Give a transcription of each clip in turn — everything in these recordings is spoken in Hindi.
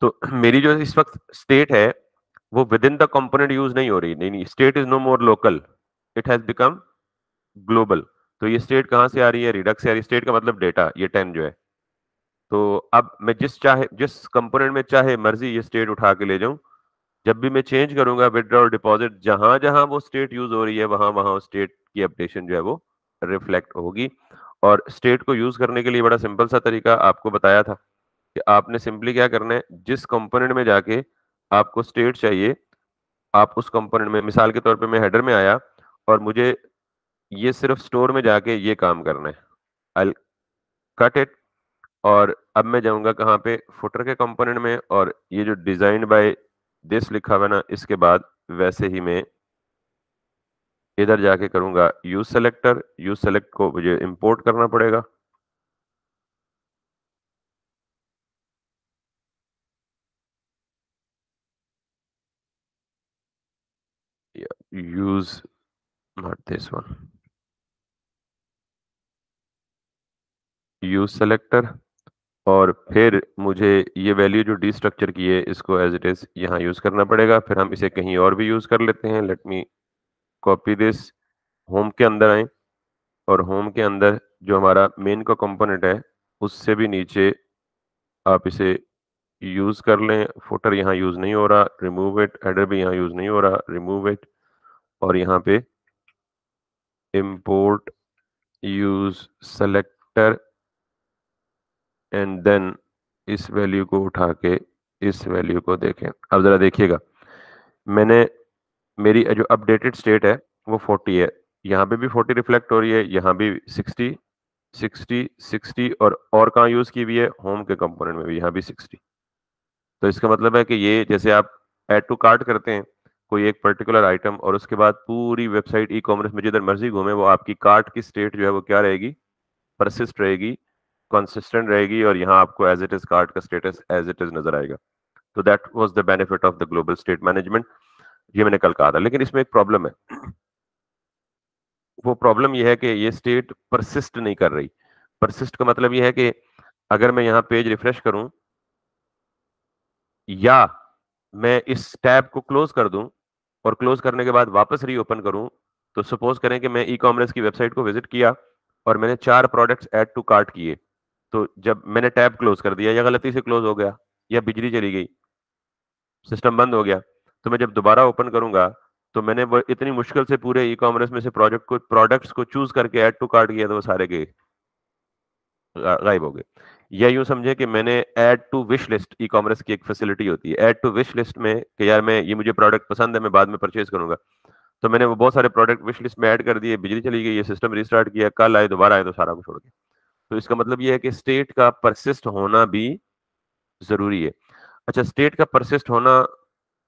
तो मेरी जो इस वक्त स्टेट है वो within the component use नहीं हो रही, नहीं, state is no more local, it has become global. तो ये स्टेट कहाँ से आ रही है? रिडक्स से आ रही है। स्टेट का मतलब डेटा, ये 10 जो है। तो अब मैं जिस कंपोनेंट में चाहे मर्जी ये स्टेट उठा के ले जाऊं, जब भी मैं चेंज करूंगा विदड्रॉ और डिपॉजिट, जहां जहां वो स्टेट यूज हो रही है वहां वहां स्टेट की अपडेशन जो है वो रिफ्लेक्ट होगी। और स्टेट को यूज करने के लिए बड़ा सिंपल सा तरीका आपको बताया था कि आपने सिंपली क्या करना है, जिस कंपोनेंट में जाके आपको स्टेट चाहिए, आप उस कंपोनेंट में, मिसाल के तौर पे मैं हेडर में आया और मुझे ये सिर्फ स्टोर में जाके ये काम करना है, आई कट इट। और अब मैं जाऊंगा कहाँ पे? फुटर के कंपोनेंट में, और ये जो डिजाइन बाय दिस लिखा हुआ है ना, इसके बाद वैसे ही मैं इधर जाके करूंगा यूज सेलेक्टर। यूज सेलेक्ट को मुझे इंपोर्ट करना पड़ेगा। Use, not this one, use selector. और फिर मुझे ये वैल्यू जो डी स्ट्रक्चर की है इसको एज इट इज यहाँ यूज करना पड़ेगा। फिर हम इसे कहीं और भी यूज कर लेते हैं। Let me copy this. Home के अंदर आए और होम के अंदर जो हमारा मेन का कंपोनेंट है उससे भी नीचे आप इसे यूज कर लें। फुटर यहाँ यूज नहीं हो रहा, रिमूव इट। हेडर भी यहाँ यूज नहीं हो रहा, रिमूव इट। और यहाँ पे import use selector and then इस वैल्यू को उठा के इस वैल्यू को देखें। अब जरा देखिएगा, मैंने मेरी जो अपडेटेड स्टेट है वो 40 है। यहाँ पे भी 40 रिफ्लेक्ट हो रही है, यहाँ भी 60 60 60। और कहाँ यूज की हुई है? होम के कंपोनेंट में भी, यहाँ भी 60। तो इसका मतलब है कि ये जैसे आप ऐड टू कार्ट करते हैं कोई एक पर्टिकुलर आइटम, और उसके बाद पूरी वेबसाइट ई कॉमर्स में जिधर मर्जी घूमे वो आपकी कार्ट की स्टेट जो है वो क्या रहेगी? परसिस्ट रहेगी, कंसिस्टेंट रहेगी, और यहाँ आपको एज इट इज कार्ट का स्टेटस एज इट इज नजर आएगा। तो that was the benefit of the global state management. ये मैंने कल कहा था, लेकिन इसमें एक प्रॉब्लम है। वो प्रॉब्लम ये है कि ये स्टेट परसिस्ट नहीं कर रही। परसिस्ट का मतलब ये है कि अगर मैं यहाँ पेज रिफ्रेश करूं या मैं इस टैब को क्लोज कर दूं और क्लोज करने के बाद वापस रीओपन करूं, तो सपोज करें कि मैं ई कॉमर्स की वेबसाइट को विजिट किया और मैंने 4 प्रोडक्ट्स ऐड टू कार्ट किए। तो जब मैंने टैब क्लोज कर दिया या गलती से क्लोज हो गया या बिजली चली गई, सिस्टम बंद हो गया, तो मैं जब दोबारा ओपन करूंगा तो मैंने वो इतनी मुश्किल से पूरे ई कॉमर्स में से प्रोडक्ट्स को चूज करके ऐड टू कार्ट किया, तो वो सारे के गायब हो गए। या यूं समझे कि मैंने add to wish list, e commerce की एक फैसिलिटी होती है ऐड टू विश लिस्ट में, कि यार मैं ये मुझे प्रोडक्ट पसंद है, मैं बाद में परचेज करूंगा। तो मैंने वो बहुत सारे प्रोडक्ट विश लिस्ट में ऐड कर दिए, बिजली चली गई, ये सिस्टम रिस्टार्ट किया, कल आए दोबारा आए तो सारा कुछ छोड़ गया। तो इसका मतलब ये है कि स्टेट का परसिस्ट होना भी जरूरी है। अच्छा, स्टेट का परसिस्ट होना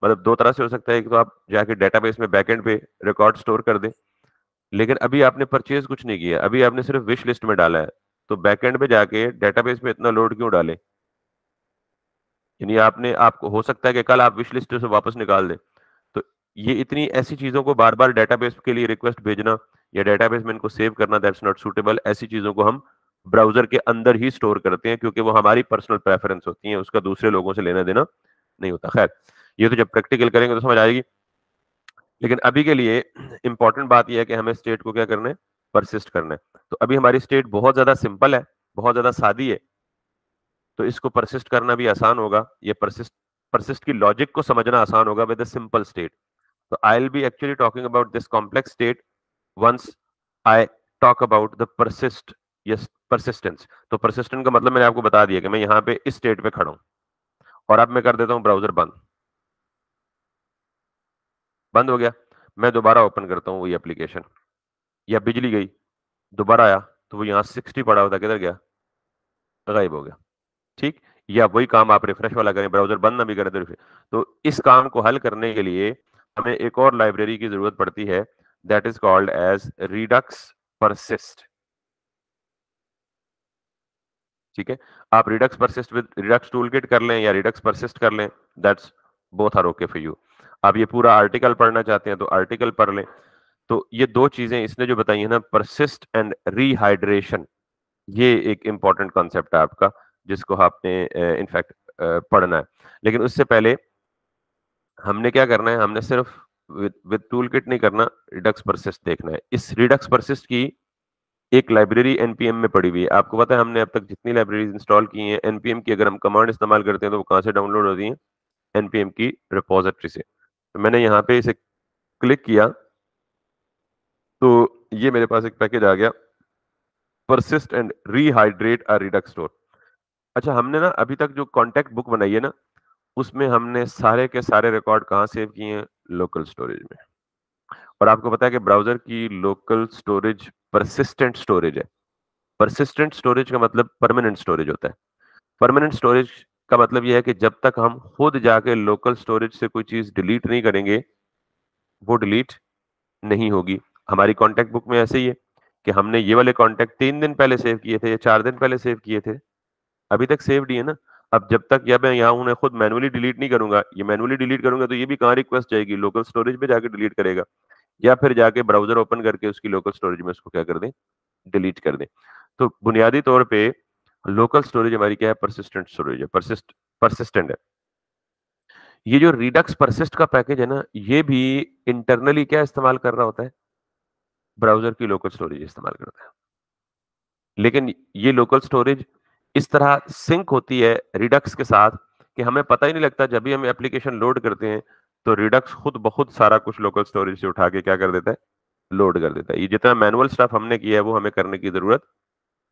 मतलब दो तरह से हो सकता है। एक तो आप जाके डेटाबेस में बैकएंड पे रिकॉर्ड स्टोर कर दें, लेकिन अभी आपने परचेज कुछ नहीं किया, अभी आपने सिर्फ विश लिस्ट में डाला है, तो बैकएंड पे जाके डेटाबेस में इतना लोड क्यों डालें? यानी आपको हो सकता है कि कल आप विश लिस्ट से वापस निकाल दें। तो ये इतनी ऐसी चीजों को बार बार डेटाबेस के लिए रिक्वेस्ट भेजना या डेटाबेस में इनको सेव करना, दैट्स नॉट सूटेबल। ऐसी चीजों को हम ब्राउजर के अंदर ही स्टोर करते हैं, क्योंकि वो हमारी पर्सनल प्रेफरेंस होती है, उसका दूसरे लोगों से लेना देना नहीं होता। खैर, ये तो जब प्रैक्टिकल करेंगे तो समझ आएगी। लेकिन अभी के लिए इंपॉर्टेंट बात यह है कि हमें स्टेट को क्या करना है? परसिस्ट करना है। तो अभी हमारी स्टेट बहुत ज्यादा सिंपल है, बहुत ज्यादा सादी है, तो इसको परसिस्ट करना भी आसान होगा। ये परसिस्ट की लॉजिक को समझना आसान होगा विद अ सिंपल स्टेट। तो I will be actually talking about this complex state once I talk about the persist. Yes, persistence. तो परसिस्टेंट का मतलब मैंने आपको बता दिया कि मैं यहाँ पे इस स्टेट पे खड़ा हूं और अब मैं कर देता हूं ब्राउजर बंद। बंद हो गया, मैं दोबारा ओपन करता हूँ वही एप्लीकेशन, या बिजली गई, दोबारा आया तो वो यहाँ 60 पड़ा हुआ था, किधर गया? गायब हो गया। ठीक। या वही काम आप रिफ्रेश वाला करें, ब्राउजर बंद ना भी करें तो इस काम को हल करने के लिए हमें एक और लाइब्रेरी की जरूरत पड़ती है, that is called as Redux persist. ठीक है, आप Redux persist with Redux toolkit कर लें या रिडक्स परसिस्ट कर लें, that's both are okay for you. आप ये पूरा आर्टिकल पढ़ना चाहते हैं तो आर्टिकल पढ़ लें। तो ये दो चीजें इसने जो बताई है ना, परसिस्ट एंड रीहाइड्रेशन, ये एक इंपॉर्टेंट कॉन्सेप्ट है आपका, जिसको आपने इनफैक्ट पढ़ना है। लेकिन उससे पहले हमने क्या करना है, हमने सिर्फ विद टूल किट नहीं करना, रिडक्स परसिस्ट देखना है। इस रिडक्स परसिस्ट की एक लाइब्रेरी एनपीएम में पड़ी हुई है। आपको पता है हमने अब तक जितनी लाइब्रेरीज इंस्टॉल की हैं, एनपीएम की अगर हम कमांड इस्तेमाल करते हैं तो वो कहाँ से डाउनलोड होती हैं? एनपीएम की रिपोजिटरी से। तो मैंने यहाँ पे इसे क्लिक किया तो ये मेरे पास एक पैकेज आ गया, persist and rehydrate a Redux store. अच्छा, हमने ना अभी तक जो कॉन्टेक्ट बुक बनाई है ना, उसमें हमने सारे के सारे रिकॉर्ड कहाँ सेव किए हैं? लोकल स्टोरेज में। और आपको पता है कि ब्राउजर की लोकल स्टोरेज परसिस्टेंट स्टोरेज है। परसिस्टेंट स्टोरेज का मतलब परमानेंट स्टोरेज होता है। परमानेंट स्टोरेज का मतलब यह है कि जब तक हम खुद जाके लोकल स्टोरेज से कोई चीज डिलीट नहीं करेंगे, वो डिलीट नहीं होगी। हमारी कॉन्टेक्ट बुक में ऐसे ही है कि हमने ये वाले कॉन्टेक्ट 3 दिन पहले सेव किए थे या 4 दिन पहले सेव किए थे, अभी तक सेव्ड ही है ना। अब जब तक या मैं यहाँ उन्हें खुद मैनुअली डिलीट नहीं करूंगा, ये मैनुअली डिलीट करूंगा तो ये भी कहाँ रिक्वेस्ट जाएगी? लोकल स्टोरेज में जाके डिलीट करेगा, या फिर जाके ब्राउजर ओपन करके उसकी लोकल स्टोरेज में उसको क्या कर दें? डिलीट कर दें। तो बुनियादी तौर पे लोकल स्टोरेज हमारी क्या है? परसिस्टेंट स्टोरेज है, परसिस्टेंट है। ये जो रिडक्स परसिस्ट का पैकेज है ना, ये भी इंटरनली क्या इस्तेमाल कर रहा होता है? ब्राउजर की लोकल स्टोरेज इस्तेमाल करता है। लेकिन ये लोकल स्टोरेज इस तरह सिंक होती है रिडक्स के साथ कि हमें पता ही नहीं लगता। जब भी हम एप्लीकेशन लोड करते हैं तो रिडक्स खुद बहुत सारा कुछ लोकल स्टोरेज से उठा के क्या कर देता है? लोड कर देता है। ये जितना मैनुअल स्टफ हमने किया है वो हमें करने की जरूरत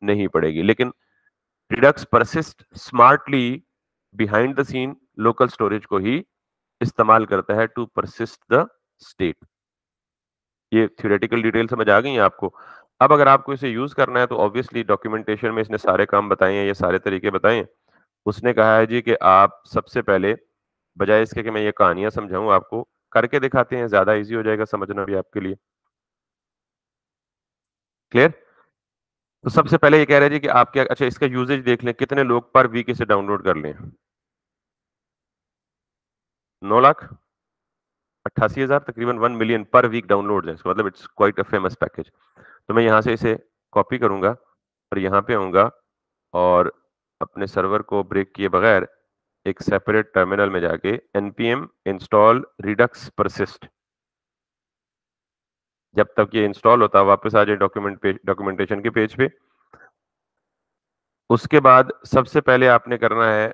नहीं पड़ेगी। लेकिन Redux persist smartly behind the scene local storage को ही इस्तेमाल करता है टू परसिस्ट द स्टेट। ये थ्योरेटिकल डिटेल समझ आ गई है आपको? अब अगर आपको इसे यूज करना है तो ऑब्वियसली डॉक्यूमेंटेशन में इसने सारे काम बताए हैं, ये सारे तरीके बताए हैं। उसने कहा है जी कि आप सबसे पहले, बजाय इसके कि मैं ये कहानियां समझाऊं, आपको करके दिखाते हैं, ज्यादा इजी हो जाएगा समझना भी आपके लिए। क्लियर? तो सबसे पहले ये कह रहे हैं जी कि आप क्या, अच्छा इसका यूजेज देख लें, कितने लोग पर वीक इसे डाउनलोड कर लें? 9,88,000, तकरीबन 1 मिलियन पर वीक डाउनलोड है इसका, मतलब it's quite a famous package. तो मैं यहाँ से इसे कॉपी करूंगा और यहाँ पे आऊंगा और अपने सर्वर को ब्रेक किए बगैर एक सेपरेट टर्मिनल में जाके npm install redux persist, जब तक ये इंस्टॉल होता है वापस आ जाए डॉक्यूमेंटेशन के पेज पे। उसके बाद सबसे पहले आपने करना है,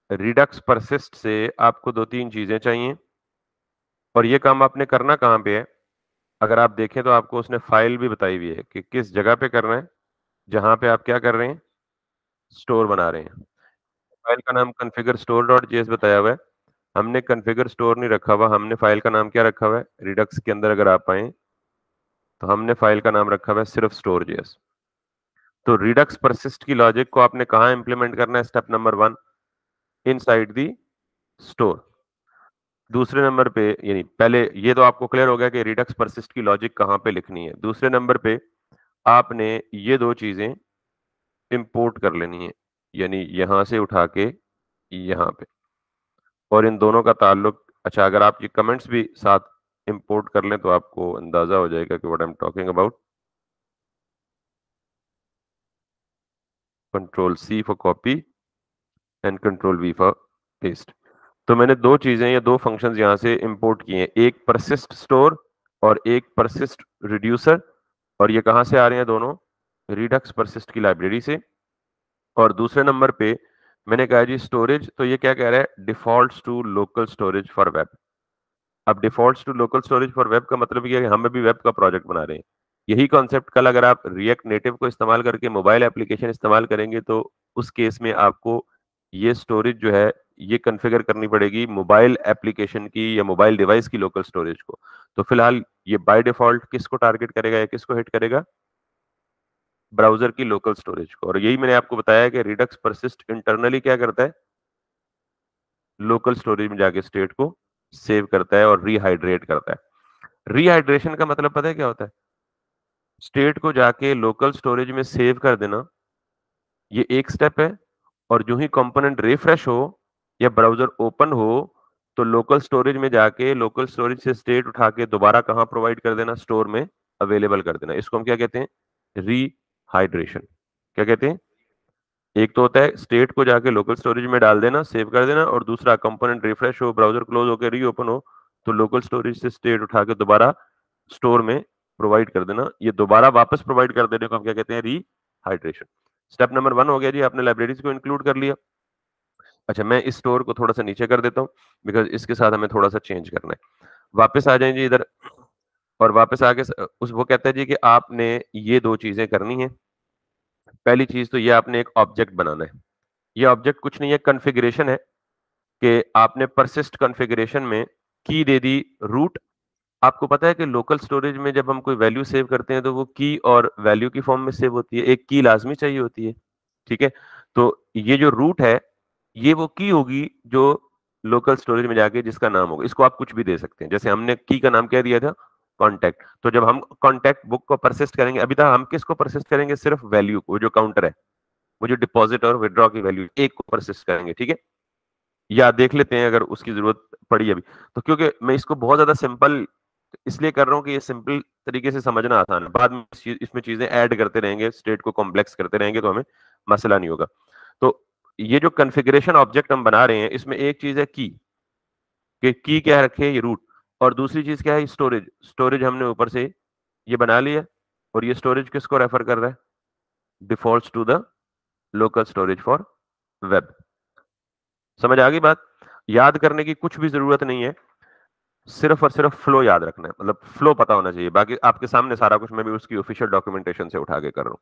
रिडक्स परसिस्ट से आपको 2-3 चीजें चाहिए। और ये काम आपने करना कहाँ पे है? अगर आप देखें तो आपको उसने फाइल भी बताई हुई है कि किस जगह पे करना है, जहां पे आप क्या कर रहे हैं? स्टोर बना रहे हैं। फाइल का नाम configure store डॉट जेएस बताया हुआ है। हमने कॉन्फ़िगर स्टोर नहीं रखा हुआ, हमने फाइल का नाम क्या रखा हुआ है? रिडक्स के अंदर अगर आप आए तो हमने फाइल का नाम रखा हुआ है सिर्फ स्टोर जेएस। तो रिडक्स परसिस्ट की लॉजिक को आपने कहाँ इंप्लीमेंट करना है? Step number 1, inside the store. दूसरे नंबर पे, यानी पहले ये तो आपको क्लियर हो गया कि रिडक्स परसिस्ट की लॉजिक कहाँ पे लिखनी है। दूसरे नंबर पे आपने ये दो चीजें इंपोर्ट कर लेनी है, यानी यहां से उठा के यहाँ पे। और इन दोनों का ताल्लुक, अच्छा अगर आप ये कमेंट्स भी साथ इंपोर्ट कर लें तो आपको अंदाजा हो जाएगा कि what I am talking about. Control C for copy and control V for paste. तो मैंने दो चीजें या दो फंक्शंस यहां से इंपोर्ट किए हैं, एक परसिस्ट स्टोर और एक परसिस्ट रिड्यूसर। और ये कहां से आ रहे हैं दोनों? रिडक्स परसिस्ट की लाइब्रेरी से। और दूसरे नंबर पे मैंने कहा जी स्टोरेज, तो ये क्या कह रहा है? Defaults to local storage for web. अब defaults to local storage for web का मतलब ये है कि हम अभी वेब का प्रोजेक्ट बना रहे हैं। यही कॉन्सेप्ट कल अगर आप रिएक्ट नेटिव को इस्तेमाल करके मोबाइल एप्लीकेशन इस्तेमाल करेंगे तो उस केस में आपको ये स्टोरेज जो है ये कॉन्फ़िगर करनी पड़ेगी मोबाइल एप्लीकेशन की या मोबाइल डिवाइस की लोकल स्टोरेज को। तो फिलहाल ये बाय डिफॉल्ट किसको टारगेट करेगा या किसको हिट करेगा? ब्राउजर की लोकल स्टोरेज को। और यही मैंने आपको बताया कि रिडक्स परसिस्ट इंटरनली क्या करता है? लोकल स्टोरेज में जाके स्टेट को सेव करता है और रीहाइड्रेट करता है। रीहाइड्रेशन का मतलब पता है क्या होता है? स्टेट को जाके लोकल स्टोरेज में सेव कर देना, ये एक स्टेप है। और जो ही कंपोनेंट रिफ्रेश हो या ब्राउजर ओपन हो तो लोकल स्टोरेज में जाके लोकल स्टोरेज से स्टेट उठा के दोबारा कहां प्रोवाइड कर देना? स्टोर में अवेलेबल कर देना। इसको हम क्या कहते हैं? रीहाइड्रेशन। क्या कहते हैं? एक तो होता है स्टेट को जाके लोकल स्टोरेज में डाल देना, सेव कर देना, और दूसरा कंपोनेंट रिफ्रेश हो, ब्राउजर क्लोज होकर रीओपन हो, तो लोकल स्टोरेज से स्टेट उठा के दोबारा स्टोर में प्रोवाइड कर देना। ये दोबारा वापस प्रोवाइड कर देने को हम क्या कहते हैं? रीहाइड्रेशन। स्टेप नंबर 1 हो गया जी, आपने लाइब्रेरीज को इंक्लूड कर लिया। अच्छा, मैं इस स्टोर को थोड़ा सा नीचे कर देता हूँ बिकॉज इसके साथ हमें थोड़ा सा चेंज करना है। वापस आ जाएं जी इधर, और वापस आके उस वो कहता है जी कि आपने ये दो चीजें करनी है। पहली चीज तो ये, आपने एक ऑब्जेक्ट बनाना है। ये ऑब्जेक्ट कुछ नहीं है, कॉन्फ़िगरेशन है कि आपने परसिस्ट कॉन्फ़िगरेशन में की दे दी रूट। आपको पता है कि लोकल स्टोरेज में जब हम कोई वैल्यू सेव करते हैं तो वो की और वैल्यू की फॉर्म में सेव होती है, एक की लाजमी चाहिए होती है, ठीक है? तो ये जो रूट है, ये वो की होगी जो लोकल स्टोरेज में जाके जिसका नाम होगा। इसको आप कुछ भी दे सकते हैं, जैसे हमने की का नाम क्या दिया था? कॉन्टैक्ट। तो जब हम कॉन्टैक्ट बुक को परसिस्ट करेंगे, अभी तक हम किसको परसिस्ट करेंगे? सिर्फ वैल्यू को, जो काउंटर है, वो जो डिपॉजिट और विड्रॉ की वैल्यू, एक को परसिस्ट करेंगे, ठीक है? या देख लेते हैं अगर उसकी जरूरत पड़ी अभी। तो क्योंकि मैं इसको बहुत ज्यादा सिंपल इसलिए कर रहा हूँ कि ये सिंपल तरीके से समझना आसान है, बाद में इसमें चीजें ऐड करते रहेंगे, स्टेट को कॉम्प्लेक्स करते रहेंगे, तो हमें मसला नहीं होगा। तो ये जो कॉन्फ़िगरेशन ऑब्जेक्ट हम बना रहे हैं, इसमें एक चीज है की क्या रखे? ये रूट। और दूसरी चीज क्या है? स्टोरेज। स्टोरेज हमने ऊपर से ये बना लिया, और ये स्टोरेज किसको रेफर कर रहा है? Defaults to the local storage for web. समझ आ गई बात? याद करने की कुछ भी जरूरत नहीं है, सिर्फ और सिर्फ फ्लो याद रखना है, मतलब फ्लो पता होना चाहिए। बाकी आपके सामने सारा कुछ मैं भी उसकी ऑफिशियल डॉक्यूमेंटेशन से उठा के कर रहा हूँ,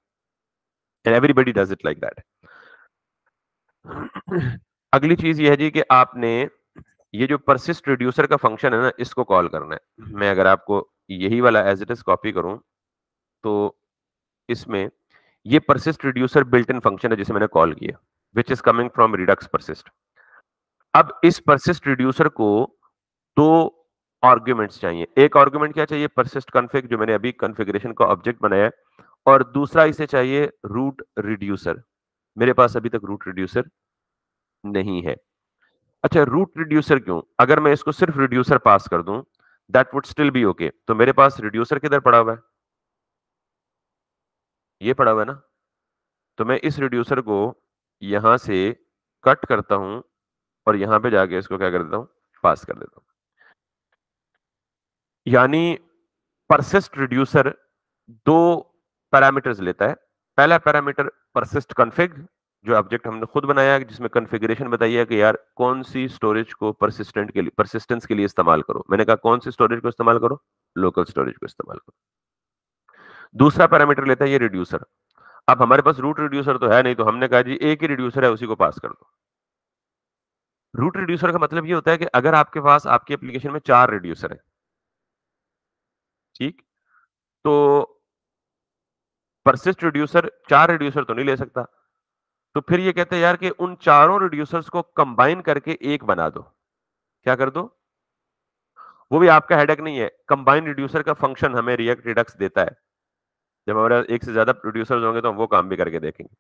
and everybody does it like that. अगली चीज ये है जी कि आपने ये जो परसिस्ट रिड्यूसर का फंक्शन है ना, इसको कॉल करना है। मैं अगर आपको यही वाला एज इट इज कॉपी करूं, तो इसमें ये persist reducer built in function है जिसे मैंने कॉल किया, which is coming from Redux persist. अब इस परसिस्ट रिड्यूसर को दो आर्ग्यूमेंट्स चाहिए। एक आर्ग्यूमेंट क्या चाहिए? परसिस्ट कॉन्फ़िग, जो मैंने अभी कॉन्फ़िगरेशन का ऑब्जेक्ट बनाया है, और दूसरा इसे चाहिए रूट रिड्यूसर। मेरे पास अभी तक रूट रिड्यूसर नहीं है। अच्छा, रूट रिड्यूसर क्यों? अगर मैं इसको सिर्फ रिड्यूसर पास कर दूं, that would still be okay. तो मेरे पास रिड्यूसर किधर पड़ा हुआ है? ये पड़ा हुआ है ना। तो मैं इस रिड्यूसर को यहां से कट करता हूं, और यहां पे जाके इसको क्या कर देता हूं? पास कर देता हूं। यानी परसिस्ट रिड्यूसर दो पैरामीटर्स लेता है। पहला पैरामीटर परसिस्ट कॉन्फ़िग, जो ऑब्जेक्ट हमने खुद बनाया है, जिसमें कॉन्फ़िगरेशन बताई है कि यार कौन सी स्टोरेज को परसिस्टेंस के लिए इस्तेमाल करो। मैंने कहा कौन सी स्टोरेज को इस्तेमाल करो? लोकल स्टोरेज को इस्तेमाल करो। दूसरा पैरामीटर लेता है ये रिड्यूसर। अब हमारे पास रूट रिड्यूसर तो है नहीं, तो हमने कहा जी एक ही रिड्यूसर है, उसी को पास कर दो। रूट रिड्यूसर का मतलब ये होता है कि अगर आपके पास आपकी एप्लीकेशन में 4 रिड्यूसर है, ठीक, तो परसिस्ट रिड्यूसर 4 रिड्यूसर तो नहीं ले सकता। तो फिर ये कहते हैं यार कि उन चारों रिड्यूसर्स को कंबाइन करके एक बना दो। क्या कर दो? वो भी आपका हेडेक नहीं है। कंबाइन रिड्यूसर का फंक्शन हमें रिएक्ट रिडक्स देता है। जब हमारे एक से ज्यादा रिड्यूसर्स होंगे तो हम वो काम भी करके देखेंगे।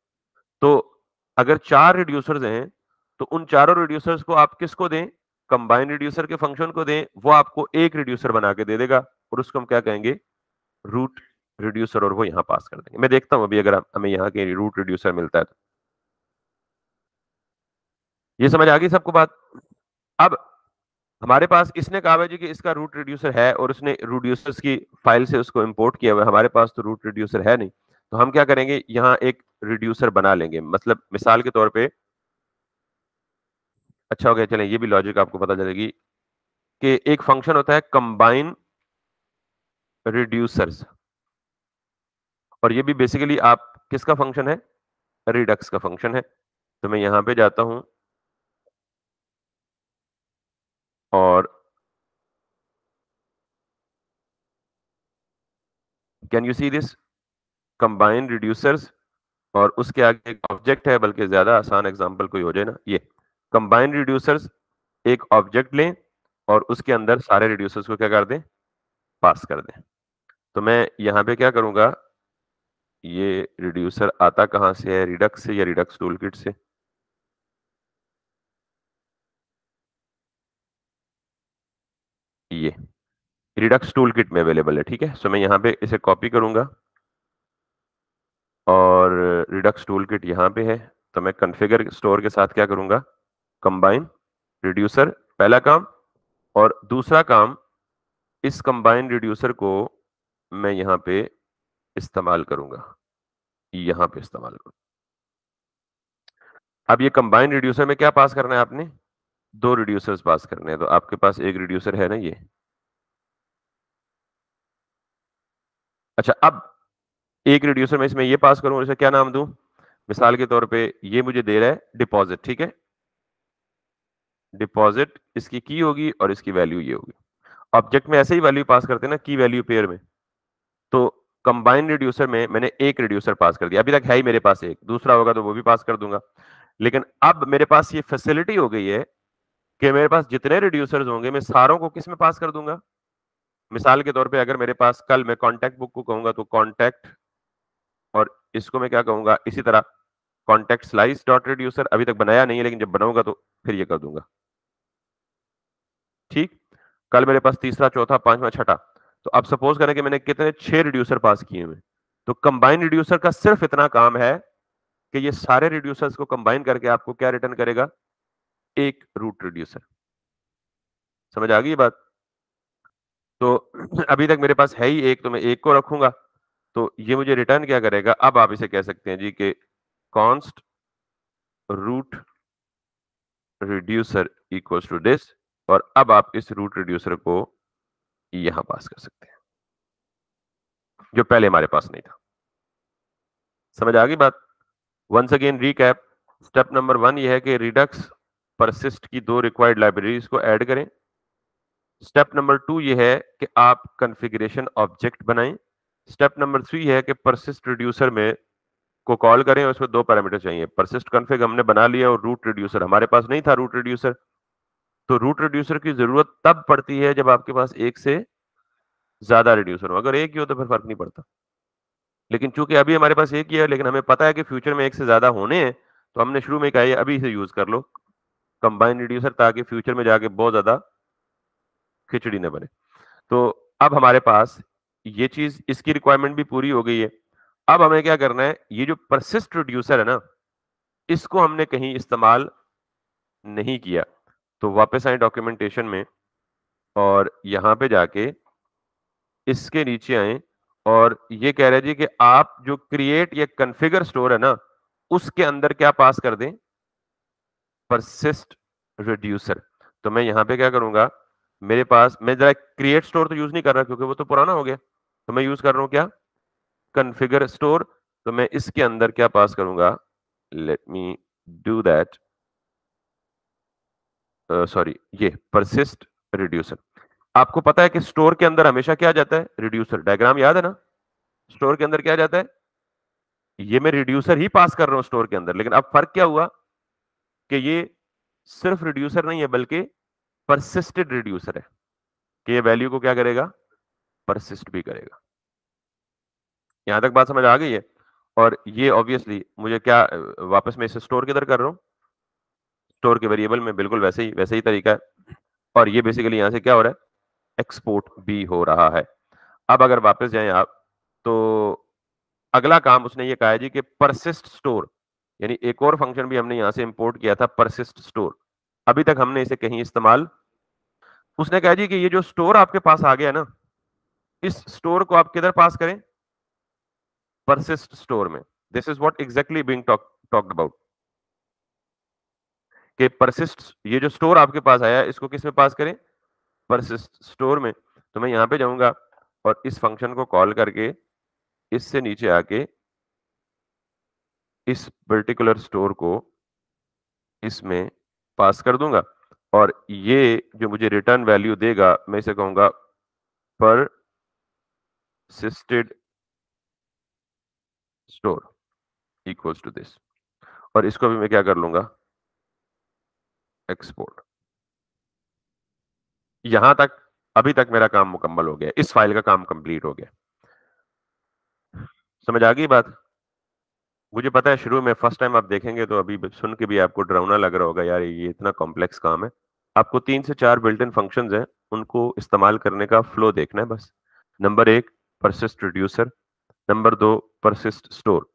तो अगर 4 रिड्यूसर्स हैं, तो उन चारों रिड्यूसर्स को आप किसको दें? कंबाइन रिड्यूसर के फंक्शन को दें, वो आपको एक रिड्यूसर बना के दे देगा, और उसको हम क्या कहेंगे? रूट रिड्यूसर, और वो यहां पास कर देंगे। मैं देखता हूं अभी अगर हमें यहाँ के रूट रिड्यूसर मिलता है तो। ये समझ आ गई सबको बात? अब हमारे पास इसने कहा है जी कि इसका रूट रिड्यूसर है, और उसने रिड्यूसर्स की फाइल से उसको इंपोर्ट किया हुआ है। हमारे पास तो रूट रिड्यूसर है नहीं, तो हम क्या करेंगे? यहाँ एक रिड्यूसर बना लेंगे। मतलब मिसाल के तौर पे, अच्छा हो गया, चलें ये भी लॉजिक आपको पता चलेगी कि एक फंक्शन होता है कंबाइन रिड्यूसर्स, और ये भी बेसिकली आप किसका फंक्शन है? रिडक्स का फंक्शन है। तो मैं यहां पे जाता हूं, और can you see this? Combine reducers, और उसके आगे एक ऑब्जेक्ट है, बल्कि ज्यादा आसान एग्जांपल कोई हो जाए ना, ये कंबाइन रिड्यूसर्स। एक ऑब्जेक्ट लें, और उसके अंदर सारे रिड्यूसर्स को क्या कर दें? पास कर दें। तो मैं यहां पे क्या करूंगा? ये रिड्यूसर आता कहां से है? रिडक्स से, या रिडक्स टूलकिट से? ये रिडक्स टूलकिट में अवेलेबल है, ठीक है। सो मैं यहाँ पे इसे कॉपी करूंगा, और रिडक्स टूलकिट यहाँ पे है, तो मैं कॉन्फ़िगर स्टोर के साथ क्या करूंगा, कंबाइन रिड्यूसर पहला काम, और दूसरा काम इस कंबाइन रिड्यूसर को मैं यहां पे इस्तेमाल करूंगा, यहां पे इस्तेमाल करूंगा। अब ये कंबाइन रिड्यूसर में क्या पास करना है आपने, 2 रिड्यूसर्स पास करने हैं। तो आपके पास एक रिड्यूसर है ना ये। अच्छा, अब एक रिड्यूसर में इसमें ये पास करूं और इसे क्या नाम दूं, मिसाल के तौर पे ये मुझे दे रहा है डिपॉजिट, ठीक है। डिपॉजिट इसकी की होगी और इसकी वैल्यू ये होगी। ऑब्जेक्ट में ऐसे ही वैल्यू पास करते हैं ना, की वैल्यू पेयर में। तो कंबाइन रिड्यूसर में मैंने एक रिड्यूसर पास कर दिया, अभी तक है ही मेरे पास एक, दूसरा होगा तो वो भी पास कर दूंगा। लेकिन अब मेरे पास ये फैसिलिटी हो गई है कि मेरे पास जितने रिड्यूसर्स होंगे मैं सारों को किस में पास कर दूंगा। मिसाल के तौर पे अगर मेरे पास कल मैं कॉन्टैक्ट बुक को कहूंगा तो कॉन्टैक्ट, और इसको मैं क्या कहूंगा इसी तरह कॉन्टैक्ट स्लाइस डॉट रिड्यूसर। अभी तक बनाया नहीं है, लेकिन जब बनाऊंगा तो फिर ये कर दूंगा, ठीक। कल मेरे पास तीसरा, चौथा, पांचवा, छठा। तो अब सपोज करें कि मैंने कितने 6 रिड्यूसर पास किए हुए, तो कंबाइन रिड्यूसर का सिर्फ इतना काम है कि ये सारे रिड्यूसर्स को कंबाइन करके आपको क्या रिटर्न करेगा, एक रूट रिड्यूसर। समझ आ गई ये बात। तो अभी तक मेरे पास है ही एक, तो मैं एक को रखूंगा, तो ये मुझे रिटर्न क्या करेगा। अब आप इसे कह सकते हैं जी कि const root reducer equals to this, और अब आप इस रूट रिड्यूसर को यहां पास कर सकते हैं, जो पहले हमारे पास नहीं था। समझ आ गई बात। Once again recap, step number 1 ये है कि रिडक्स परसिस्ट की 2 रिक्वायर्ड लाइब्रेरीज को ऐड करें। स्टेप नंबर 2 ये है कि आप कॉन्फ़िगरेशन ऑब्जेक्ट बनाएं। स्टेप नंबर 3 है कि परसिस्ट रिड्यूसर में को कॉल करें और उसमें 2 पैरामीटर चाहिए। परसिस्ट कॉन्फ़िग हमने बना लिया और रूट रिड्यूसर हमारे पास नहीं था। रूट रिड्यूसर, तो रूट रिड्यूसर की जरूरत तब पड़ती है जब आपके पास एक से ज्यादा रिड्यूसर हो। अगर एक ही हो तो फिर फर्क नहीं पड़ता, लेकिन चूंकि अभी हमारे पास एक ही है, लेकिन हमें पता है कि फ्यूचर में एक से ज्यादा होने हैं, तो हमने शुरू में कहा है अभी इसे यूज कर लो कंबाइन रिड्यूसर, ताकि फ्यूचर में जाके बहुत ज्यादा खिचड़ी न बने। तो अब हमारे पास ये चीज, इसकी रिक्वायरमेंट भी पूरी हो गई है। अब हमें क्या करना है, ये जो परसिस्ट रिड्यूसर है ना, इसको हमने कहीं इस्तेमाल नहीं किया। तो वापस आए डॉक्यूमेंटेशन में और यहां पे जाके इसके नीचे आए, और ये कह रहे जी कि आप जो क्रिएट या कॉन्फ़िगर स्टोर है ना, उसके अंदर क्या पास कर दें, परसिस्ट रिड्यूसर। तो मैं यहां पे क्या करूंगा, मेरे पास, मैं जरा क्रिएट स्टोर तो यूज नहीं कर रहा क्योंकि वो तो पुराना हो गया, तो मैं यूज कर रहा हूं क्या, कॉन्फ़िगर स्टोर। तो मैं इसके अंदर क्या पास करूंगा, let me do that, sorry, ये परसिस्ट रिड्यूसर। आपको पता है कि स्टोर के अंदर हमेशा क्या जाता है, रिड्यूसर। डायग्राम याद है ना, स्टोर के अंदर क्या जाता है, ये मैं रिड्यूसर ही पास कर रहा हूं स्टोर के अंदर। लेकिन अब फर्क क्या हुआ कि ये सिर्फ रिड्यूसर नहीं है बल्कि परसिस्टेड रिड्यूसर है, कि ये वैल्यू को क्या करेगा, परसिस्ट भी करेगा। यहां तक बात समझ आ गई है। और ये ऑब्वियसली मुझे क्या, वापस मैं इसे स्टोर किधर कर रहा हूं, स्टोर के वेरिएबल में, बिल्कुल वैसे ही तरीका है। और ये बेसिकली यहां से क्या हो रहा है, एक्सपोर्ट भी हो रहा है। अब अगर वापस जाएं आप, तो अगला काम उसने ये कहा है जी कि परसिस्ट स्टोर, यानी एक और फंक्शन भी हमने यहां से इंपोर्ट किया था, परसिस्ट स्टोर। अभी तक हमने इसे कहीं इस्तेमाल, उसने कहा जी कि ये जो स्टोर आपके पास आ गया ना, इस स्टोर को आप किधर पास करें, परसिस्ट स्टोर में। This is what exactly being talked about, कि परसिस्ट, ये जो स्टोर आपके पास आया है इसको किस में पास करें, परसिस्ट स्टोर में। तो मैं यहां पे जाऊंगा और इस फंक्शन को कॉल करके इससे नीचे आके इस पर्टिकुलर स्टोर को इसमें पास कर दूंगा, और ये जो मुझे रिटर्न वैल्यू देगा, मैं इसे कहूंगा persisted store equals to this, और इसको भी मैं क्या कर लूंगा, एक्सपोर्ट। यहां तक अभी तक मेरा काम मुकम्मल हो गया, इस फाइल का काम कंप्लीट हो गया। समझ आ गई बात। मुझे पता है शुरू में फर्स्ट टाइम आप देखेंगे तो अभी सुन के भी आपको डरावना लग रहा होगा, यार ये इतना कॉम्प्लेक्स काम है। आपको 3 से 4 बिल्ट इन फंक्शंस हैं, उनको इस्तेमाल करने का फ्लो देखना है बस। Number 1 persist reducer, number 2 persist store.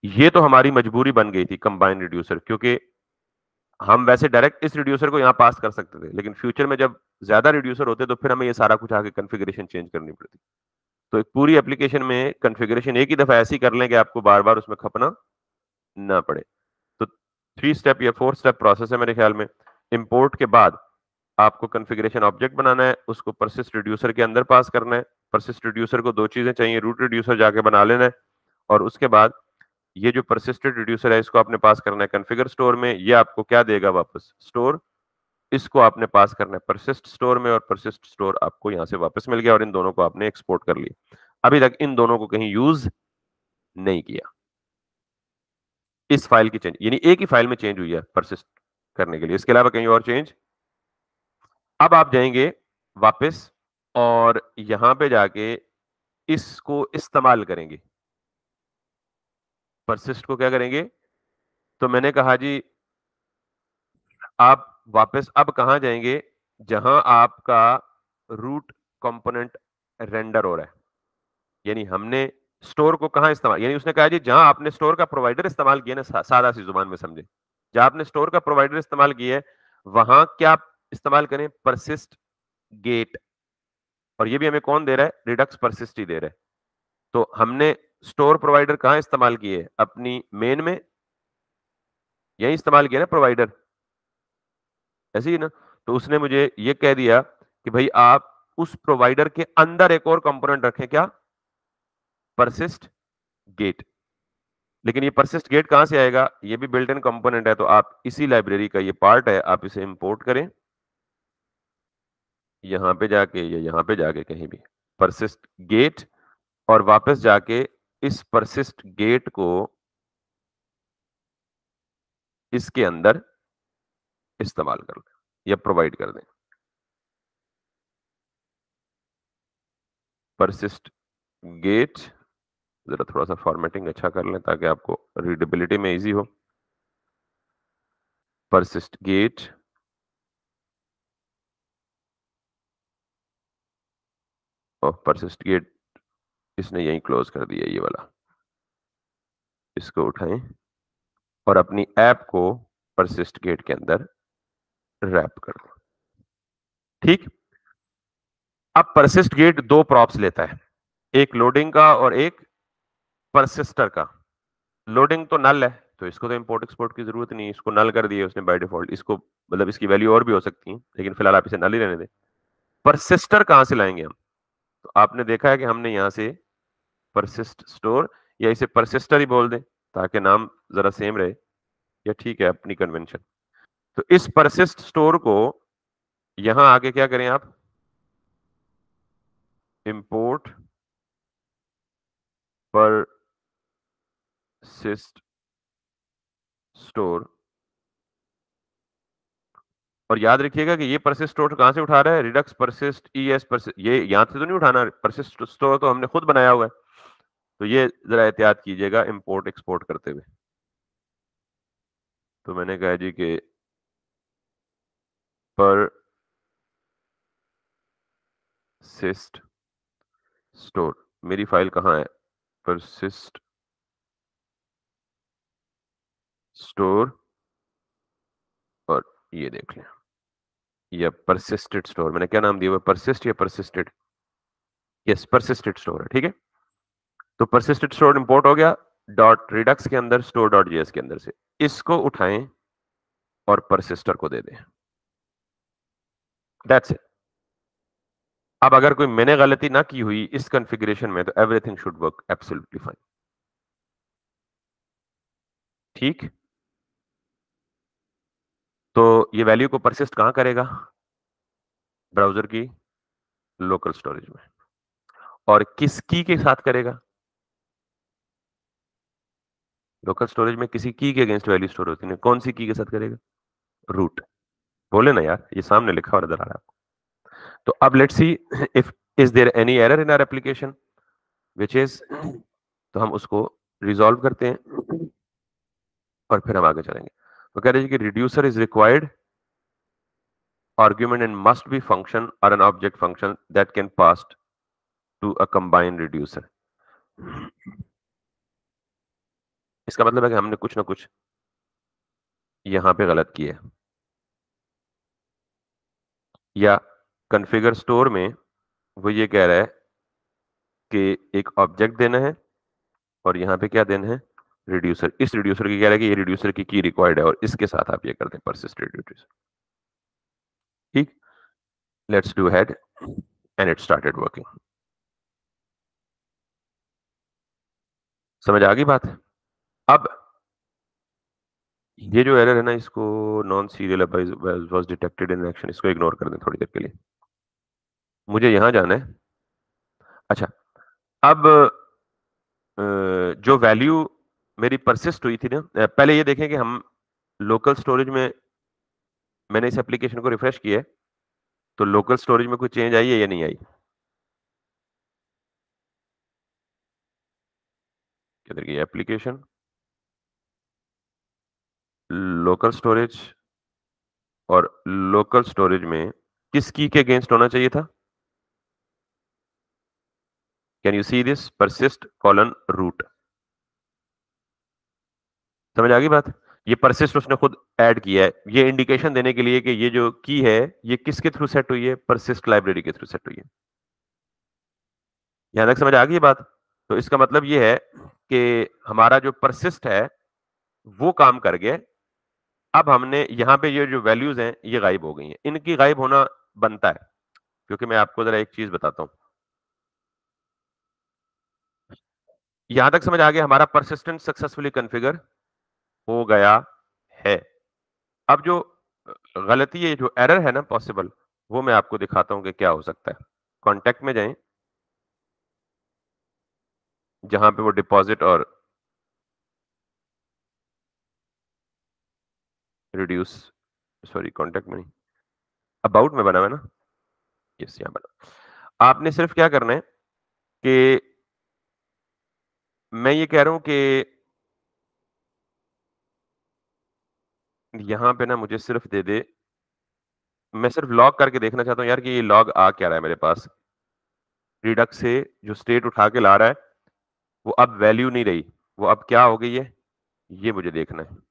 ये तो हमारी मजबूरी बन गई थी कंबाइन रिड्यूसर, क्योंकि हम वैसे डायरेक्ट इस रिड्यूसर को यहां पास कर सकते थे, लेकिन फ्यूचर में जब ज्यादा रिड्यूसर होते तो फिर हमें ये सारा कुछ आगे कॉन्फ़िगरेशन चेंज करनी पड़ती। तो एक पूरी एप्लीकेशन में कॉन्फ़िगरेशन एक ही दफा ऐसी कर लें कि आपको बार-बार उसमें खपना ना पड़े। तो 3 स्टेप या 4 स्टेप प्रोसेस है मेरे ख्याल में। इंपोर्ट के बाद आपको कॉन्फ़िगरेशन ऑब्जेक्ट बनाना है, उसको परसिस्ट रिड्यूसर के अंदर पास करना है। परसिस्ट रिड्यूसर को 2 चीजें चाहिए, रूट रिड्यूसर जाके बना लेना है, और उसके बाद ये जो परसिस्टेड रिड्यूसर है इसको आपने पास करना है कॉन्फ़िगर स्टोर में। ये आपको क्या देगा वापस? स्टोर। इसको आपने पास करना है परसिस्ट स्टोर में, और परसिस्ट स्टोर आपको यहां से वापस मिल गया, और इन दोनों को आपने एक्सपोर्ट कर लिया। अभी तक इन दोनों को कहीं यूज नहीं किया। इस फाइल की चेंज, यानी एक ही फाइल में चेंज हुई है परसिस्ट करने के लिए, इसके अलावा कहीं और चेंज। अब आप जाएंगे वापस और यहां पे जाके इसको इस्तेमाल करेंगे। परसिस्ट को क्या करेंगे? तो मैंने कहा जी आप वापस अब कहां जाएंगे? जहां आपका रूट कंपोनेंट रेंडर हो रहा है। यानी हमने स्टोर को कहां इस्तेमाल, यानी उसने कहा जी जहां आपने स्टोर का प्रोवाइडर इस्तेमाल किया ना, सादा सी जुबान में समझे, जहां आपने स्टोर का प्रोवाइडर इस्तेमाल किया है वहां क्या इस्तेमाल करें? Persist gate. और ये भी हमें कौन दे रहा है? रिडक्स परसिस्ट ही दे रहा है। तो हमने स्टोर प्रोवाइडर कहां इस्तेमाल किए? अपनी मेन में, यही इस्तेमाल किया ना प्रोवाइडर, ऐसे ही ना। तो उसने मुझे ये कह दिया कि भाई आप उस प्रोवाइडर के अंदर एक और कंपोनेंट रखें, क्या? Persist gate. लेकिन ये परसिस्ट गेट कहां से आएगा? ये भी बिल्ट इन कंपोनेंट है, तो आप इसी लाइब्रेरी का ये पार्ट है, आप इसे इंपोर्ट करें यहां पे जाके या यहां पे जाके कहीं भी, परसिस्ट गेट, और वापस जाके इस परसिस्ट गेट को इसके अंदर इस्तेमाल कर लें या प्रोवाइड कर दें। परसिस्ट गेट, जरा थोड़ा सा फॉर्मेटिंग अच्छा कर लें ताकि आपको रीडेबिलिटी में इजी हो। परसिस्ट गेट, और परसिस्ट गेट इसने यहीं क्लोज कर दिया, ये वाला। इसको उठाएं और अपनी ऐप को परसिस्ट गेट के अंदर रैप कर दो। ठीक। अब परसिस्ट गेट दो प्रॉप्स लेता है, एक लोडिंग का और एक परसिस्टर का। लोडिंग तो नल है, तो इसको तो इंपोर्ट एक्सपोर्ट की जरूरत नहीं, इसको नल कर दिया उसने बाय डिफॉल्ट। इसको मतलब इसकी वैल्यू और भी हो सकती है, लेकिन फिलहाल आप इसे नल ही रहने दें। परसिस्टर कहां से लाएंगे हम? तो आपने देखा है कि हमने यहां से परसिस्ट स्टोर, या इसे परसिस्टर ही बोल दें ताकि नाम जरा सेम रहे, या ठीक है अपनी कन्वेंशन। तो इस परसिस्ट स्टोर को यहां आके क्या करें आप? इंपोर्ट परसिस्ट स्टोर, और याद रखिएगा कि ये परसिस्ट स्टोर कहां से उठा रहा है? रिडक्स परसिस्ट ईएस परसिस्ट, ये यहां से तो नहीं उठाना, परसिस्ट स्टोर तो हमने खुद बनाया हुआ है। तो ये जरा एहतियात कीजिएगा इंपोर्ट एक्सपोर्ट करते हुए। तो मैंने कहा जी कि परसिस्ट स्टोर, मेरी फाइल कहां है? परसिस्ट स्टोर, और ये देख लें, ये परसिस्टेड स्टोर। मैंने क्या नाम दिया हुआ? परसिस्ट या परसिस्टेड? यस, परसिस्टेड स्टोर है, ठीक है। तो परसिस्टेड स्टोर इंपोर्ट हो गया डॉट रिडक्स के अंदर, स्टोर डॉट जेएस के अंदर से। इसको उठाएं और परसिस्टर को दे दें। That's it. अब अगर कोई मैंने गलती ना की हुई इस कॉन्फ़िगरेशन में, तो everything should work absolutely fine. ठीक। तो ये वैल्यू को परसिस्ट कहां करेगा? ब्राउजर की लोकल स्टोरेज में। और किस की के साथ करेगा? लोकल स्टोरेज में किसी की के अगेंस्ट वैल्यू स्टोर होती है, कौन सी की के साथ करेगा? रूट। बोले ना यार, ये सामने लिखा हुआ नजर आ रहा है आपको। तो अब let's see if is there any error in our application which is, तो हम उसको रिजॉल्व करते हैं और फिर हम आगे चलेंगे। तो कह रहे हैं कि reducer is required argument and must be function or an object function that can pass to a combined reducer. इसका मतलब है कि हमने कुछ ना कुछ यहां पे गलत किया है। या कॉन्फ़िगर स्टोर में वो ये कह रहा है कि एक ऑब्जेक्ट देना है और यहाँ पे क्या देना है, रिड्यूसर। इस रिड्यूसर की कह रहा है कि ये रिड्यूसर की रिक्वायर्ड है और इसके साथ आप ये कर दें persist reducer। ठीक, let's do ahead and it started working. समझ आ गई बात? अब ये जो एरर है ना, इसको non serial was detected in action, इसको इग्नोर कर दें थोड़ी देर के लिए। मुझे यहां जाना है। अच्छा, अब जो वैल्यू मेरी परसिस्ट हुई थी ना, पहले ये देखें कि हम लोकल स्टोरेज में, मैंने इस एप्लीकेशन को रिफ्रेश किया है, तो लोकल स्टोरेज में कोई चेंज आई है या नहीं आई? किधर गई एप्लीकेशन? लोकल स्टोरेज, और लोकल स्टोरेज में किस की के अगेंस्ट होना चाहिए था? Can you see this? persist colon root. समझ आ गई बात? ये persist उसने खुद ऐड किया है, ये इंडिकेशन देने के लिए कि ये जो की है ये किसके थ्रू सेट हुई है? persist लाइब्रेरी के थ्रू सेट हुई है। यहां तक समझ आ गई ये बात? तो इसका मतलब ये है कि हमारा जो persist है वो काम कर गया। अब हमने यहाँ पे ये जो वैल्यूज हैं ये गायब हो गई हैं, इनकी गायब होना बनता है, क्योंकि मैं आपको जरा एक चीज बताता हूँ। यहां तक समझ आ गया? हमारा परसिस्टेंट सक्सेसफुली कॉन्फ़िगर हो गया है। अब जो गलती है, जो एरर है ना पॉसिबल, वो मैं आपको दिखाता हूं कि क्या हो सकता है। कॉन्टेक्ट में जाएं, जहां पे वो डिपॉजिट और रिड्यूस, सॉरी कॉन्टेक्ट में नहीं, अबाउट में बना हुआ है ना, यस यहां बना। आपने सिर्फ क्या करना है कि मैं ये कह रहा हूं कि यहां पे ना मुझे सिर्फ दे दे, मैं सिर्फ लॉग करके देखना चाहता हूं यार कि ये लॉग आ क्या रहा है मेरे पास। रिडक्स से जो स्टेट उठा के ला रहा है वो अब वैल्यू नहीं रही, वो अब क्या हो गई है, ये मुझे देखना है।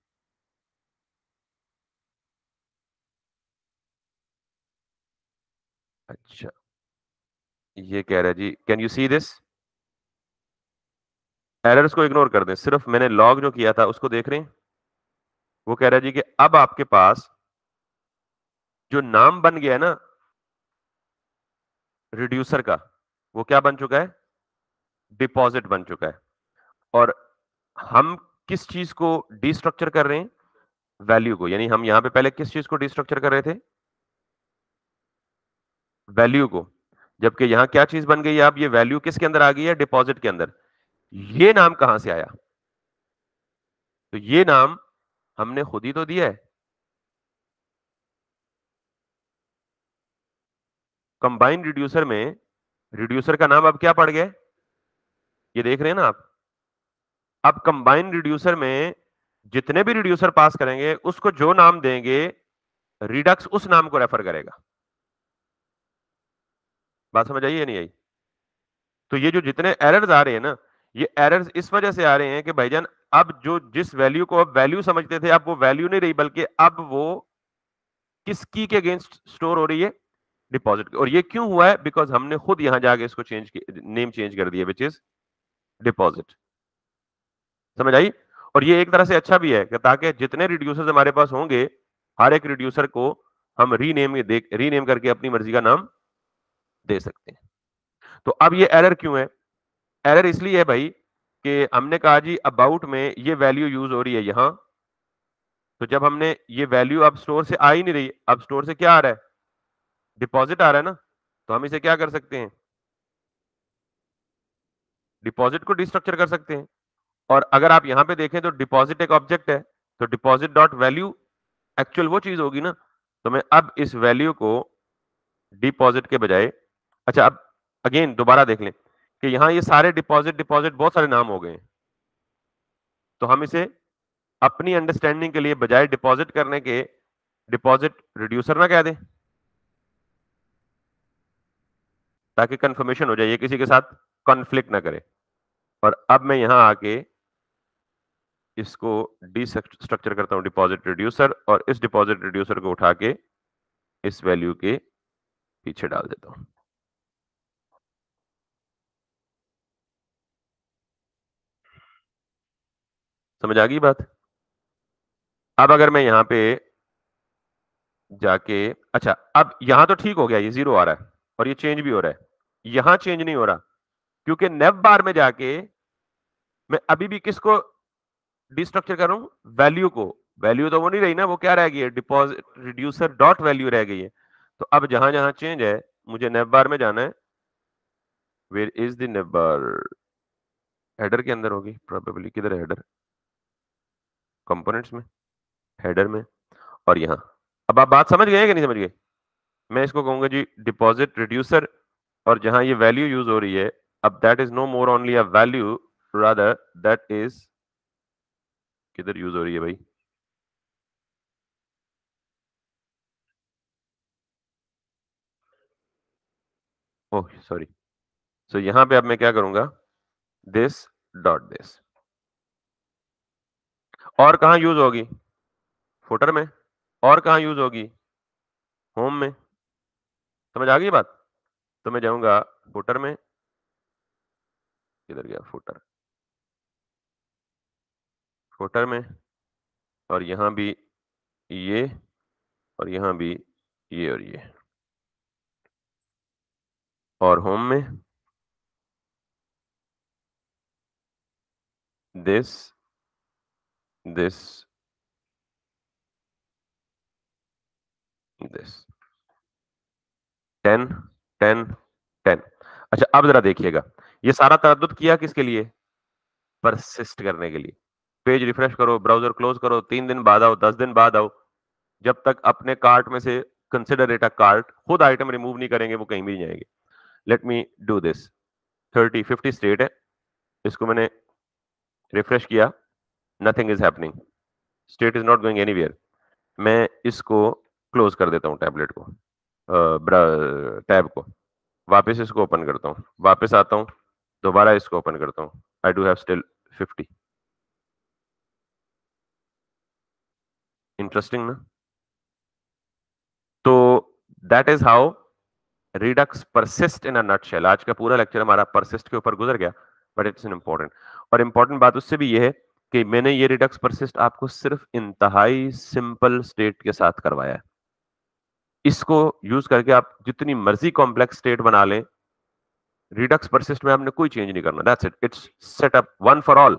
अच्छा, ये कह रहा है जी, can you see this? Errors को इग्नोर कर दें, सिर्फ मैंने लॉग जो किया था उसको देख रहे हैं। वो कह रहा है जी कि अब आपके पास जो नाम बन गया है ना रिड्यूसर का, वो क्या बन चुका है? डिपॉजिट बन चुका है। और हम किस चीज को डिस्ट्रक्चर कर रहे हैं? वैल्यू को। यानी हम यहां पे पहले किस चीज को डिस्ट्रक्चर कर रहे थे? वैल्यू को। जबकि यहां क्या चीज बन गई है? अब ये वैल्यू किसके अंदर आ गई है? डिपॉजिट के अंदर। ये नाम कहां से आया? तो ये नाम हमने खुद ही तो दिया है। कंबाइन रिड्यूसर में रिड्यूसर का नाम अब क्या पड़ गया? ये देख रहे हैं ना आप? अब कंबाइन रिड्यूसर में जितने भी रिड्यूसर पास करेंगे उसको जो नाम देंगे, रिडक्स उस नाम को रेफर करेगा। बात समझ आई या नहीं आई? तो ये जो जितने एरर्स आ रहे हैं ना, ये एरर्स इस वजह से आ रहे हैं कि भाईजान अब जो जिस वैल्यू को अब वैल्यू समझते थे, अब वो वैल्यू नहीं रही, बल्कि अब वो किस की के अगेंस्ट स्टोर हो रही है? डिपॉजिट। और ये क्यों हुआ है? बिकॉज हमने खुद यहां जाके इसको नेम चेंज कर दिया, विच इज डिपॉजिट। समझ आई? और ये एक तरह से अच्छा भी है कि ताकि जितने रिड्यूसर्स हमारे पास होंगे, हर एक रिड्यूसर को हम रीनेम करके अपनी मर्जी का नाम दे सकते हैं। तो अब ये एरर क्यों है? एरर इसलिए है भाई कि हमने कहा जी अबाउट में ये वैल्यू यूज हो रही है यहां, तो जब हमने ये वैल्यू अब स्टोर से आ ही नहीं रही, अब स्टोर से क्या आ रहा है? डिपॉजिट आ रहा है ना, तो हम इसे क्या कर सकते हैं? डिपॉजिट को डिस्ट्रक्चर कर सकते हैं। और अगर आप यहां पे देखें तो डिपॉजिट एक ऑब्जेक्ट है, तो डिपॉजिट डॉट वैल्यू एक्चुअल वो चीज होगी ना। तो मैं अब इस वैल्यू को डिपॉजिट के बजाय, अच्छा अब अगेन दोबारा देख लें कि यहां ये सारे डिपॉजिट डिपॉजिट बहुत सारे नाम हो गए हैं, तो हम इसे अपनी अंडरस्टैंडिंग के लिए बजाय डिपॉजिट करने के डिपॉजिट रिड्यूसर ना कह दें, ताकि कंफर्मेशन हो जाए, ये किसी के साथ कॉन्फ्लिक्ट ना करे। और अब मैं यहां आके इसको डिस्ट्रक्चर करता हूं डिपॉजिट रिड्यूसर, और इस डिपॉजिट रिड्यूसर को उठा के इस वैल्यू के पीछे डाल देता हूं। समझ आ गई बात? अब अगर मैं यहां पे जाके, अच्छा अब यहां तो ठीक हो गया, ये 0 आ रहा है और ये चेंज भी हो रहा है। यहां चेंज नहीं हो रहा क्योंकि नेव बार में जाके मैं अभी भी किसको डिस्ट्रक्चर कर रहा हूं? वैल्यू को। वैल्यू तो वो नहीं रही ना, वो क्या रह गई है? डिपॉजिट रिड्यूसर डॉट वैल्यू रह गई है। तो अब जहां जहां चेंज है मुझे नेव बार में जाना है। Where is the nav bar? Header के अंदर होगी प्रोबेबली। किधर है हेडर? कंपोनेंट्स में, हेडर में, और यहां। अब आप बात समझ गए कि नहीं समझ गए? मैं इसको कहूंगा जी डिपॉजिट रिड्यूसर, और जहां ये वैल्यू यूज हो रही है, अब that is no more only a value, rather that is, किधर यूज हो रही है भाई? Oh sorry. सो यहां पे अब मैं क्या करूंगा? This dot this. और कहां यूज होगी? फुटर में। और कहां यूज होगी? होम में। समझ आ गई बात? तो मैं जाऊंगा फुटर में, किधर गया फुटर? फुटर में, और यहां भी ये, और यहां भी ये और ये, और होम में दिस, दिस, दिस। 10 10 10। अच्छा अब जरा देखिएगा, ये सारा तरद्दुद किया किसके लिए? परसिस्ट करने के लिए। पेज रिफ्रेश करो, ब्राउजर क्लोज करो, 3 दिन बाद आओ, 10 दिन बाद आओ, जब तक अपने कार्ट में से कंसिडर इट अ कार्ट, खुद आइटम रिमूव नहीं करेंगे वो कहीं भी नहीं जाएंगे। Let me do this. 30 50 state है, इसको मैंने रिफ्रेश किया, nothing is happening, state is not going anywhere. मैं इसको क्लोज कर देता हूँ, टैबलेट को, टैब को, वापस इसको ओपन करता हूँ, वापस आता हूँ, दोबारा इसको ओपन करता हूँ। I do have still 50। Interesting ना? तो that is how Redux persist in a nutshell. आज का पूरा लेक्चर हमारा परसिस्ट के ऊपर गुजर गया, बट इट्स एन इंपॉर्टेंट। और इंपॉर्टेंट बात उससे भी ये है कि मैंने ये रिडक्स परसिस्ट आपको सिर्फ इंतहाई सिंपल स्टेट के साथ करवाया है। इसको यूज करके आप जितनी मर्जी कॉम्प्लेक्स स्टेट बना लें, रिडक्स परसिस्ट में आपने कोई चेंज नहीं करना। That's it, it's set up one for all.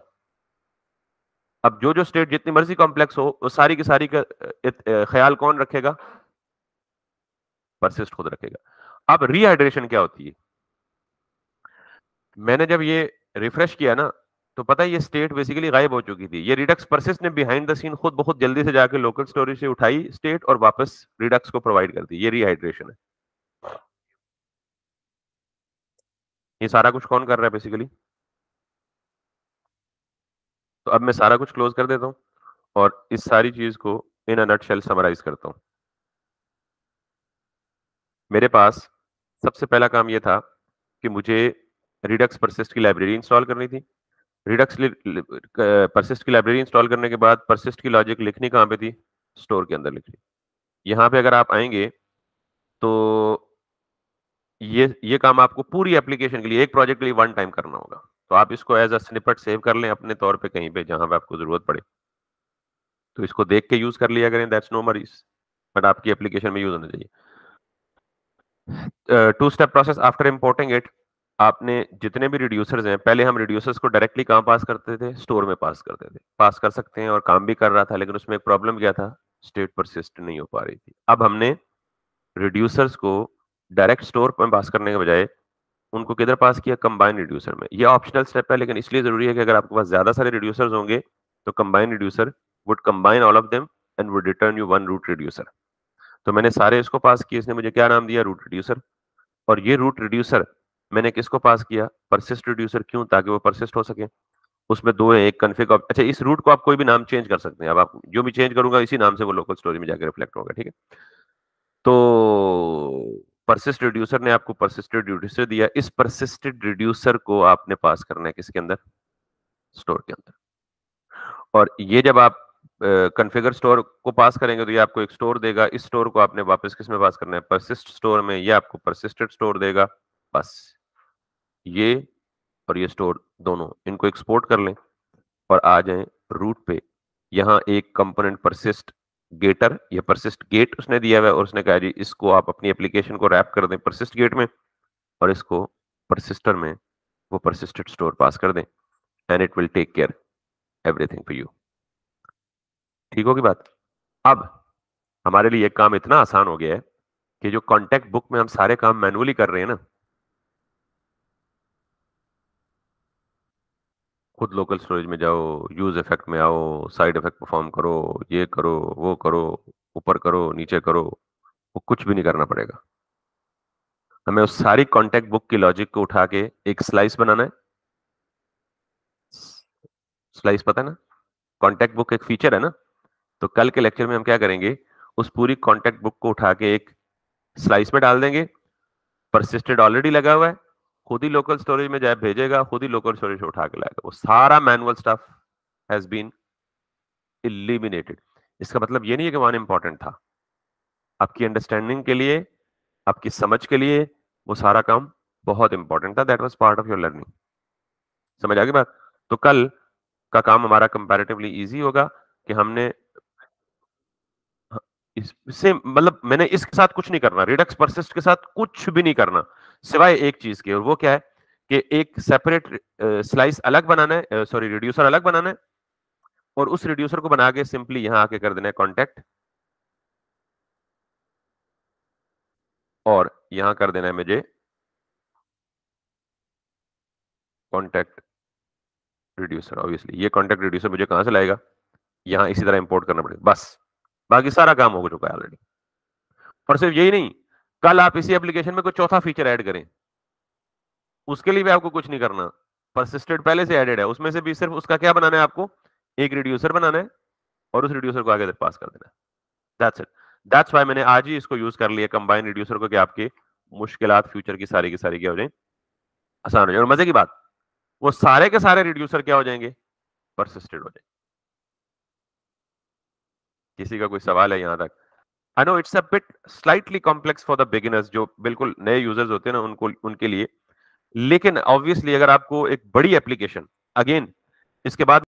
अब जो जो स्टेट जितनी मर्जी कॉम्प्लेक्स हो, वो सारी की सारी का ख्याल कौन रखेगा? परसिस्ट खुद रखेगा। अब रीहाइड्रेशन क्या होती है? मैंने जब ये रिफ्रेश किया ना, तो पता है ये स्टेट बेसिकली गायब हो चुकी थी। ये रिडक्स परसिस्ट ने बिहाइंड द सीन खुद बहुत जल्दी से जाके लोकल स्टोरेज से उठाई स्टेट और वापस रिडक्स को प्रोवाइड कर दी। ये रीहाइड्रेशन है। ये सारा कुछ कौन कर रहा है बेसिकली? तो अब मैं सारा कुछ क्लोज कर देता हूं और इस सारी चीज को इन अ नटशेल समराइज करता हूं। मेरे पास सबसे पहला काम यह था कि मुझे रिडक्स परसिस्ट की लाइब्रेरी इंस्टॉल करनी थी। रिडक्स परसिस्ट की लाइब्रेरी इंस्टॉल करने के बाद परसिस्ट की लॉजिक लिखनी कहां पे थी? स्टोर के अंदर लिखनी। यहाँ पे अगर आप आएंगे तो ये काम आपको पूरी एप्लीकेशन के लिए, एक प्रोजेक्ट के लिए वन टाइम करना होगा। तो आप इसको एज अ स्निपेट सेव कर लें अपने तौर पे कहीं पे जहां पे आपको जरूरत पड़े, तो इसको देख के यूज कर लिया करें, दैट्स नो वरीज, बट आपकी एप्लीकेशन में यूज होना चाहिए। Two step process after importing it. आपने जितने भी रिड्यूसर्स हैं, पहले हम रिड्यूसर्स को डायरेक्टली कहां पास करते थे? स्टोर में पास करते थे। पास कर सकते हैं और काम भी कर रहा था, लेकिन उसमें एक प्रॉब्लम क्या था? स्टेट परसिस्ट नहीं हो पा रही थी। अब हमने रिड्यूसर्स को डायरेक्ट स्टोर में पास करने के बजाय उनको किधर पास किया? कंबाइन रिड्यूसर में। ये ऑप्शनल स्टेप है, लेकिन इसलिए जरूरी है कि अगर आपके पास ज्यादा सारे रिड्यूसर्स होंगे तो combine reducer would combine all of them and would return you one root reducer. तो मैंने सारे इसको पास किए, इसने मुझे क्या नाम दिया? Root reducer. और ये रूट रिड्यूसर मैंने किसको पास किया? Persist reducer. क्यों? ताकि वो परसिस्ट हो सके। उसमें दो है, एक कन्फिग। अच्छा, इस रूट को आप कोई भी नाम चेंज कर सकते हैं। अब आप जो भी चेंज करूंगा इसी नाम से वो लोकल स्टोरेज में जाकर रिफ्लेक्ट होगा, ठीक है? तो परसिस्ट रिड्यूसर ने आपको परसिस्टेड रिड्यूसर दिया। इस परसिस्टेड रिड्यूसर को आपने पास करना है किसके अंदर? स्टोर के अंदर। और ये जब आप कॉन्फ़िगर स्टोर को पास करेंगे तो ये आपको एक स्टोर देगा। इस स्टोर को आपने वापस किसमें पास करना है? परसिस्ट स्टोर में। ये आपको परसिस्टेड स्टोर देगा। बस ये और ये स्टोर दोनों इनको एक्सपोर्ट कर लें और आ जाएं रूट पे। यहाँ एक कंपोनेंट परसिस्ट गेटर या परसिस्ट गेट उसने दिया हुआ है और उसने कहा जी इसको आप अपनी एप्लीकेशन को रैप कर दें परसिस्ट गेट में और इसको परसिस्टर में वो persisted स्टोर पास कर दें and it will take care everything for you. ठीक होगी बात? अब हमारे लिए काम इतना आसान हो गया है कि जो कॉन्टेक्ट बुक में हम सारे काम मैनुअली कर रहे हैं ना, खुद लोकल स्टोरेज में जाओ, यूज इफेक्ट में आओ, साइड इफेक्ट परफॉर्म करो, ये करो, वो करो, ऊपर करो, नीचे करो, वो कुछ भी नहीं करना पड़ेगा। हमें उस सारी कॉन्टेक्ट बुक की लॉजिक को उठा के एक स्लाइस बनाना है। स्लाइस पता है ना? कॉन्टेक्ट बुक एक फीचर है ना। तो कल के लेक्चर में हम क्या करेंगे, उस पूरी कॉन्टेक्ट बुक को उठा के एक स्लाइस में डाल देंगे। परसिस्टेड ऑलरेडी लगा हुआ है, खुद ही लोकल स्टोरेज में जाए भेजेगा, खुद ही लोकल स्टोरेज से उठा के लाएगा। वो सारा manual stuff has been eliminated. इसका मतलब ये नहीं है कि वन इंपॉर्टेंट था। आपकी अंडरस्टैंडिंग के लिए, आपकी समझ के लिए वो सारा काम बहुत इंपॉर्टेंट था। That was part of your learning. समझ आ गई बात? तो कल का काम हमारा कंपैरेटिवली इजी होगा कि हमने हाँ, इससे मतलब मैंने इसके साथ कुछ नहीं करना, रिडक्स परसिस्ट के साथ कुछ भी नहीं करना सिवाय एक चीज के, और वो क्या है कि एक सेपरेट स्लाइस अलग बनाना है, सॉरी रिड्यूसर अलग बनाना है, और उस रिड्यूसर को बना के सिंपली यहां आके कर देना है कॉन्टेक्ट, और यहां कर देना है मुझे कॉन्टेक्ट रिड्यूसर। ऑब्वियसली ये कॉन्टेक्ट रिड्यूसर मुझे कहां से लाएगा? यहां इसी तरह इंपोर्ट करना पड़ेगा। बस बाकी सारा काम हो चुका है ऑलरेडी। और सिर्फ यही नहीं, कल आप इसी एप्लीकेशन में कोई चौथा फीचर ऐड करें, उसके लिए भी आपको कुछ नहीं करना। परसिस्टेड पहले से एडेड है, उसमें से भी सिर्फ उसका क्या बनाना है आपको? एक रिड्यूसर बनाना है और उस रिड्यूसर को आगे तक पास कर देना है। That's it. दैट्स व्हाई मैंने आज ही इसको यूज कर लिया कंबाइन रिड्यूसर को, कि आपके मुश्किलात फ्यूचर की सारी क्या हो जाए, आसान हो जाए। और मजे की बात, वो सारे के सारे रिड्यूसर क्या हो जाएंगे? परसिस्टेड हो जाएंगे। किसी का कोई सवाल है यहां तक? I know it's a bit slightly complex for the beginners, जो बिल्कुल नए यूजर्स होते हैं ना उनको, उनके लिए। लेकिन ऑब्वियसली अगर आपको एक बड़ी एप्लीकेशन, अगेन इसके बाद